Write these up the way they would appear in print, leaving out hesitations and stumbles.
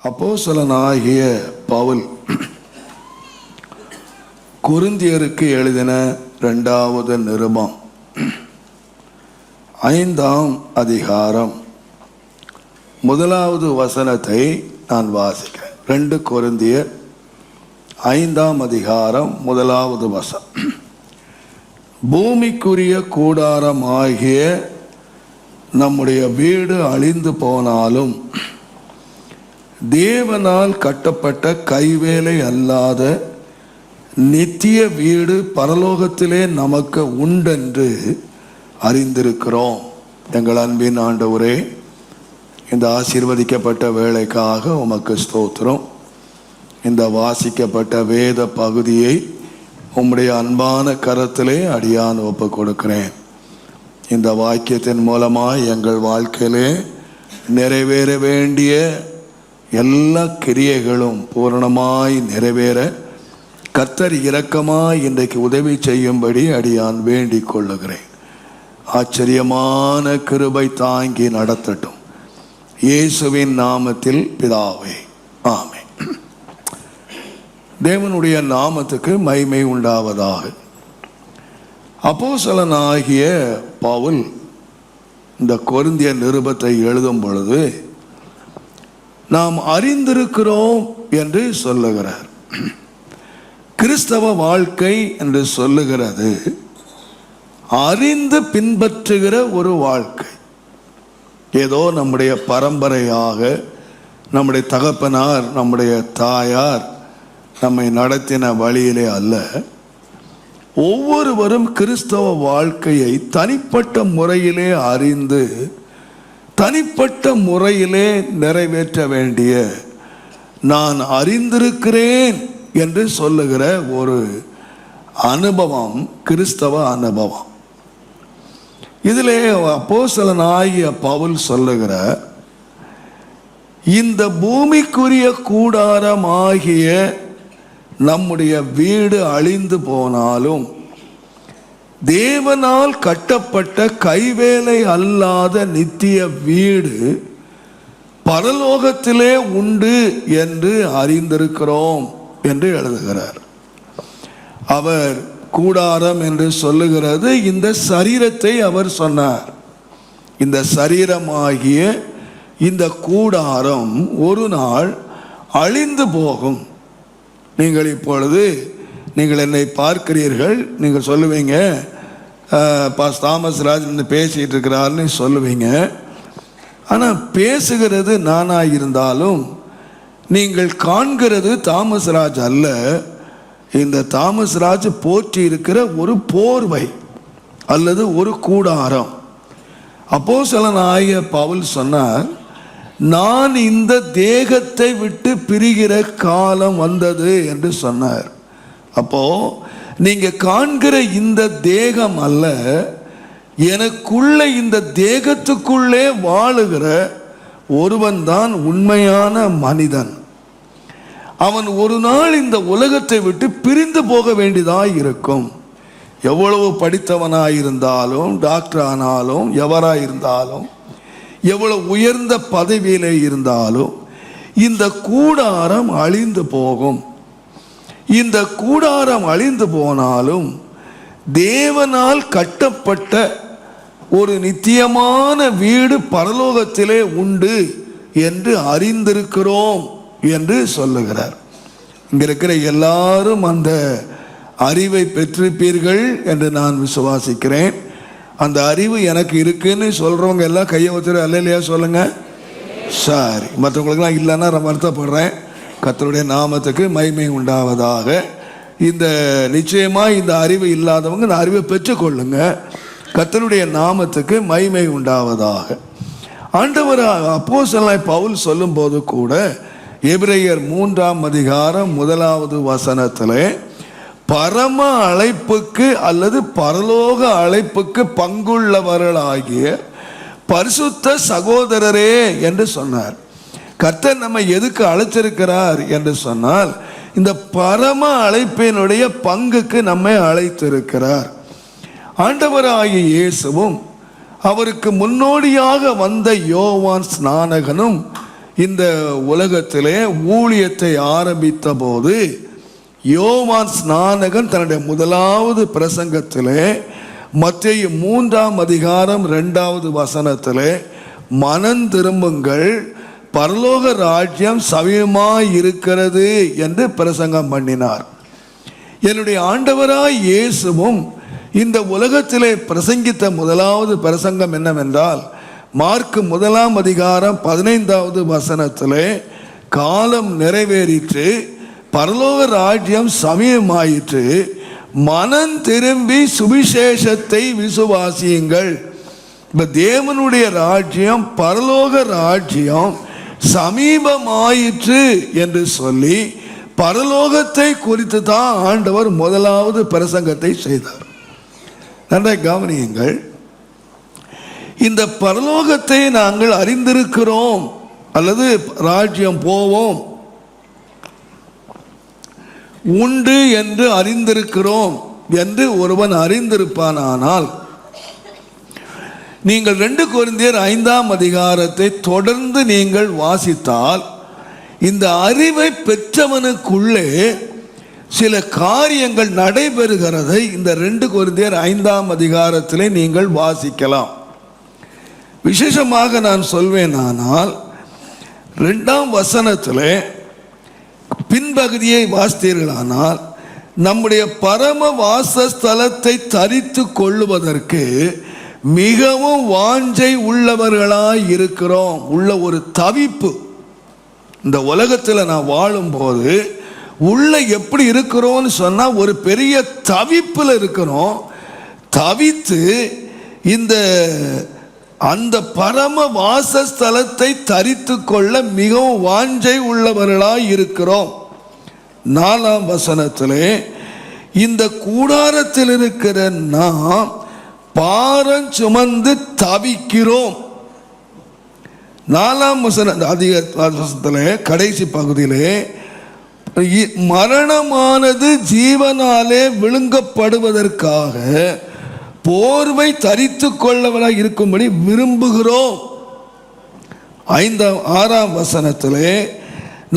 அப்போஸ்தலனாகிய பவுல் கொரிந்தியருக்கு எழுதின 2வது நிருபம் 5ஆம் அதிகாரம் 1வது வசனத்தை நான் வாசிக்கிறேன். 2 கொரிந்தியர் 5ஆம் அதிகாரம் 1வது வசனம். பூமிக்குரிய கூடாரமாகிய நம்முடைய வீடு அழிந்து போனாலும் தேவனால் கட்டப்பட்ட கைவேலை அல்லாத நித்திய வீடு பரலோகத்திலே நமக்கு உண்டென்று அறிந்திருக்கிறோம். எங்கள் அன்பின் ஆண்டவரே, இந்த ஆசீர்வதிக்கப்பட்ட வேலைக்காக உமக்கு ஸ்தோத்திரம். இந்த வாசிக்கப்பட்ட வேத பகுதியை உம்முடைய அன்பான கரத்திலே அடியான் ஒப்பு கொடுக்கிறேன். இந்த வாக்கியத்தின் மூலமாக எங்கள் வாழ்க்கையிலே நிறைவேற வேண்டிய எல்லா கிரியைகளும் பூரணமாய் நிறைவேற கர்த்தர் இரக்கமாய் இன்றைக்கு உதவி செய்யும்படி அடியான் வேண்டிக் கொள்ளுகிறேன். ஆச்சரியமான கிருபை தாங்கி நடத்தட்டும். இயேசுவின் நாமத்தில் பிதாவே, ஆமென். தேவனுடைய நாமத்துக்கு மகிமை உண்டாவதாக. அப்போஸ்தலனாகிய பவுல் இந்த கொரிந்திய நிருபத்தை எழுதும் பொழுது நாம் அறிந்திருக்கிறோம் என்று சொல்லுகிறார். கிறிஸ்தவ வாழ்க்கை என்று சொல்லுகிறது அறிந்து பின்பற்றுகிற ஒரு வாழ்க்கை. ஏதோ நம்முடைய பரம்பரையாக நம்முடைய தகப்பனார் நம்முடைய தாயார் நம்மை நடத்தின வழியிலே அல்ல. ஒவ்வொருவரும் கிறிஸ்தவ வாழ்க்கையை தனிப்பட்ட முறையிலே அறிந்து தனிப்பட்ட முறையிலே நிறைவேற்ற வேண்டிய, நான் அறிந்திருக்கிறேன் என்று சொல்லுகிற ஒரு அனுபவம் கிறிஸ்தவ அனுபவம். இதிலே அப்போஸ்தலனாகிய பவுல் சொல்லுகிற இந்த பூமிக்குரிய கூடாரம் ஆகிய நம்முடைய வீடு அழிந்து போனாலும் தேவனால் கட்டப்பட்ட கைவேலை அல்லாத நித்திய வீடு பரலோகத்திலே உண்டு என்று அறிந்திருக்கிறோம் என்று எழுதுகிறார். அவர் கூடாரம் என்று சொல்லுகிறது இந்த சரீரத்தை அவர் சொன்னார். இந்த சரீரமாகிய இந்த கூடாரம் ஒரு நாள் அழிந்து போகும். நீங்கள் இப்பொழுது நீங்கள் என்னை பார்க்கிறீர்கள், நீங்கள் சொல்லுவீங்க பாஸ் தாமஸ் ராஜ் பேசிகிட்டு இருக்கிறாருன்னு சொல்லுவீங்க. ஆனால் பேசுகிறது நானாக இருந்தாலும் நீங்கள் காண்கிறது தாமஸ் ராஜ் அல்ல. இந்த தாமஸ் ராஜ் போற்றி இருக்கிற ஒரு போர்வை அல்லது ஒரு கூடாரம். அப்போஸ்தலனாகிய பவுல் சொன்னார், நான் இந்த தேகத்தை விட்டு பிரிகிற காலம் வந்தது என்று சொன்னார். அப்போ நீங்க காண்கிற இந்த தேகம் அல்ல, எனக்குள்ள இந்த தேகத்துக்குள்ளே வாழுகிற ஒருவன் தான் உண்மையான மனிதன். அவன் ஒரு நாள் இந்த உலகத்தை விட்டு பிரிந்து போக வேண்டியதாய் இருக்கும். எவ்வளவு படித்தவனாயிருந்தாலும், டாக்டர் ஆனாலும், எவராயிருந்தாலும், எவ்வளவு உயர்ந்த பதவியிலே இருந்தாலும் இந்த கூடாரம் அழிந்து போகும். இந்த கூடாரம் அழிந்து போனாலும் தேவனால் கட்டப்பட்ட ஒரு நித்தியமான வீடு பரலோகத்திலே உண்டு என்று அறிந்திருக்கிறோம் என்று சொல்லுகிறார். இங்க இருக்கிற எல்லாரும் அந்த அறிவை பெற்றிருப்பீர்கள் என்று நான் விசுவாசிக்கிறேன். அந்த அறிவு எனக்கு இருக்குன்னு சொல்றவங்க எல்லாம் கையை வச்சுரு அல்லையா சொல்லுங்க. சரி, மற்றவங்களுக்கெல்லாம் இல்லைன்னா நான் வருத்தப்படுறேன். கர்த்தருடைய நாமத்துக்கு மகிமை உண்டாவதாக. இந்த நிச்சயமாக இந்த அறிவு இல்லாதவங்க இந்த அறிவை பெற்றுக்கொள்ளுங்க. கர்த்தருடைய நாமத்துக்கு மகிமை உண்டாவதாக. ஆண்டவர் அப்போஸ்தலனாகிய பவுல் சொல்லும் போது கூட எபிரேயர் 3ஆம் அதிகாரம் 1வது வசனத்திலே பரம அழைப்புக்கு அல்லது பரலோக அழைப்புக்கு பங்குள்ளவர்களாகிய பரிசுத்த சகோதரரே என்று சொன்னார். கர்த்தர் நம்ம எதுக்கு அழைச்சிருக்கிறார் என்று சொன்னால் இந்த பரம அழைப்பினுடைய பங்குக்கு நம்மை அழைத்திருக்கிறார். ஆண்டவராகிய இயேசுவும் அவருக்கு முன்னோடியாக வந்த யோவான் ஸ்நானகனும் இந்த உலகத்திலே ஊழியத்தை ஆரம்பித்த போது யோவான் ஸ்நானகன் தன்னுடைய முதலாவது பிரசங்கத்திலே மத்தேயு 3:2 மனம் திரும்புங்கள், பரலோக ராஜ்யம் சமீபமாய் இருக்கிறது என்று பிரசங்கம் பண்ணினார். என்னுடைய ஆண்டவராய் இயேசுவும் இந்த உலகத்திலே பிரசங்கித்த முதலாவது பிரசங்கம் என்னவென்றால், மார்க் 1:15 காலம் நிறைவேறிற்று, பரலோக ராஜ்யம் சமீபமாயிற்று, மனம் திரும்பி சுவிசேஷத்தை விசுவாசியுங்கள். இப்ப தேவனுடைய ராஜ்யம், பரலோக ராஜ்யம் சமீபமாயிற்று என்று சொல்லி பரலோகத்தை குறித்து தான் ஆண்டவர் முதலாவது பிரசங்கத்தை செய்தார். நன்றாய் கவனியுங்கள். இந்த பரலோகத்தை நாங்கள் அறிந்திருக்கிறோம் அல்லது ராஜ்யம் போவோம் உண்டு என்று அறிந்திருக்கிறோம் என்று ஒருவன் அறிந்திருப்பானால், நீங்கள் 2 கொரிந்தியர் 5 தொடர்ந்து நீங்கள் வாசித்தால், இந்த அறிவை பெற்றவனுக்குள்ளே சில காரியங்கள் நடைபெறுகிறதை இந்த 2 கொரிந்தியர் 5 நீங்கள் வாசிக்கலாம். விசேஷமாக நான் சொல்வேன், ஆனால் 2 பின்பகுதியை வாசித்தீர்களானால், நம்முடைய பரம வாசஸ்தலத்தை தரித்து கொள்ளுவதற்கு மிகவும் வாஞ்சை உள்ளவர்களாய் இருக்கிறோம். உள்ள ஒரு தவிப்பு, இந்த உலகத்தில் நான் வாழும்போது உள்ள எப்படி இருக்கிறோம்னு சொன்னா ஒரு பெரிய தவிப்பில் இருக்கிறோம். தவித்து இந்த அந்த பரம வாசஸ்தலத்தை தரித்து கொள்ள மிகவும் வாஞ்சை உள்ளவர்களாய் இருக்கிறோம். 4 இந்த கூடாரத்தில் இருக்கிற நாம் பாரம் சுமந்து தவிக்கிறோம். 4 கடைசி பகுதியிலே, மரணமானது ஜீவனாலே விழுங்கப்படுவதற்காக போர்வை தரித்து கொள்ளவராக இருக்கும்படி விரும்புகிறோம். 6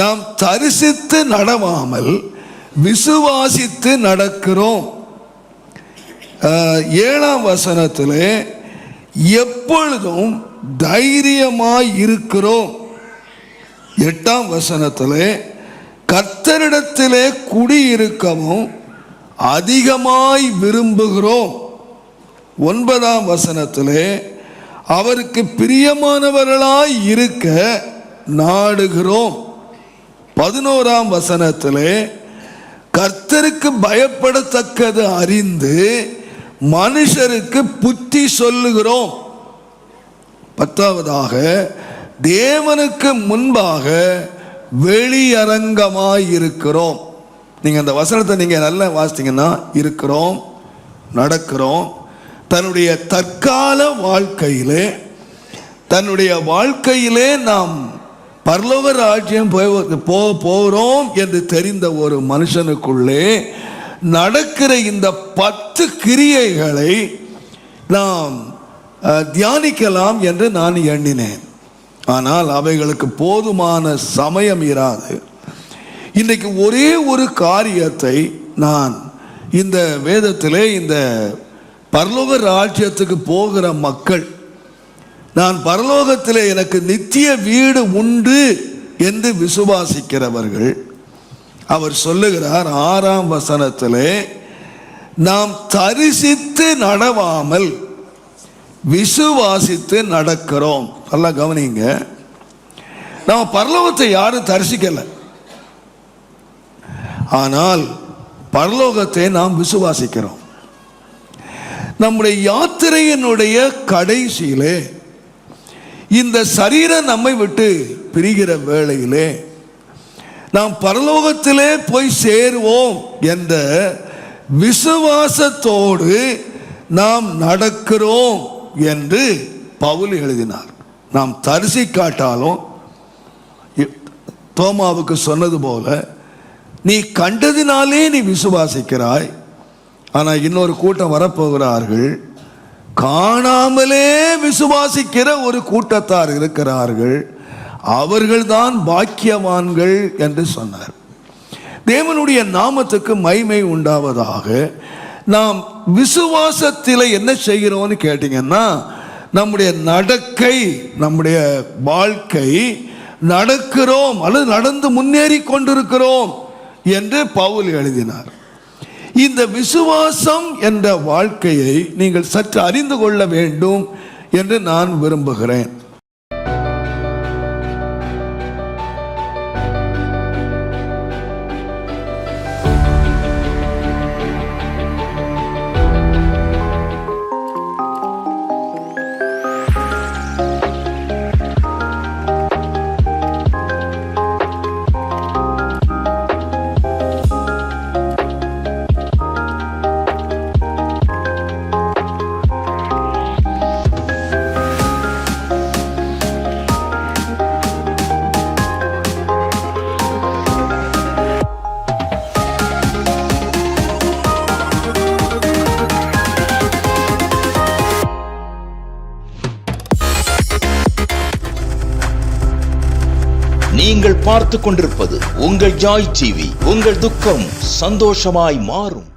நாம் தரிசித்து நடவாமல் விசுவாசித்து நடக்கிறோம். 7 எப்பொழுதும் தைரியமாய் இருக்கிறோம். 8 கர்த்தரிடத்திலே குடியிருக்கவும் அதிகமாய் விரும்புகிறோம். 9 அவருக்கு பிரியமானவர்களாய் இருக்க நாடுகிறோம். 11 கர்த்தருக்கு பயப்படத்தக்கது அறிந்து மனுஷருக்கு புத்தி சொல்லுகிறோம். 10 தேவனுக்கு முன்பாக வெளியரங்கமாய் இருக்கிறோம். நீங்க அந்த வசனத்தை நீங்க நல்லா வாசித்தீங்கன்னா, இருக்கிறோம், நடக்கிறோம். தன்னுடைய தற்கால வாழ்க்கையிலே நாம் பரலோக ராஜ்யம் போகிறோம் என்று தெரிந்த ஒரு மனுஷனுக்குள்ளே நடக்கிற இந்த 10 கிரியைகளை நாம் தியானிக்கலாம் என்று நான் எண்ணினேன். ஆனால் அவைகளுக்கு போதுமான சமயம் இராது. இன்றைக்கு ஒரே ஒரு காரியத்தை நான் இந்த வேதத்திலே, இந்த பரலோக ராஜ்யத்துக்கு போகிற மக்கள், நான் பரலோகத்திலே எனக்கு நித்திய வீடு உண்டு என்று விசுவாசிக்கிறவர்கள், அவர் சொல்லுகிறார் 6 நாம் தரிசித்து நடவாமல் விசுவாசித்து நடக்கிறோம். நல்லா கவனிங்க, நம்ம பரலோகத்தை யாரும் தரிசிக்கல, ஆனால் பரலோகத்தை நாம் விசுவாசிக்கிறோம். நம்முடைய யாத்திரையினுடைய கடைசியிலே இந்த சரீரம் நம்மை விட்டு பிரிகிற வேளையிலே நாம் பரலோகத்திலே போய் சேருவோம் என்ற விசுவாசத்தோடு நாம் நடக்கிறோம் என்று பவுல் எழுதினார். நாம் தரிசிக்காட்டாலும் தோமாவுக்கு சொன்னது போல, நீ கண்டதினாலே நீ விசுவாசிக்கிறாய், ஆனால் இன்னொரு கூட்டம் வரப்போகிறார்கள், காணாமலே விசுவாசிக்கிற ஒரு கூட்டத்தார் இருக்கிறார்கள். அவர்கள்தான் பாக்கியவான்கள் என்று சொன்னார். தேவனுடைய நாமத்துக்கு மகிமை உண்டாவதாக. நாம் விசுவாசத்தில் என்ன செய்கிறோம்னு கேட்டீங்கன்னா, நம்முடைய நடக்கை, நம்முடைய வாழ்க்கை, நடக்கிறோம் அல்லது நடந்து முன்னேறி கொண்டிருக்கிறோம் என்று பவுல் எழுதினார். இந்த விசுவாசம் என்ற வாழ்க்கையை நீங்கள் சற்று அறிந்து கொள்ள வேண்டும் என்று நான் விரும்புகிறேன். நீங்கள் பார்த்துக் கொண்டிருப்பது உங்கள் ஜாய் டிவி. உங்கள் துக்கம் சந்தோஷமாய் மாறும்.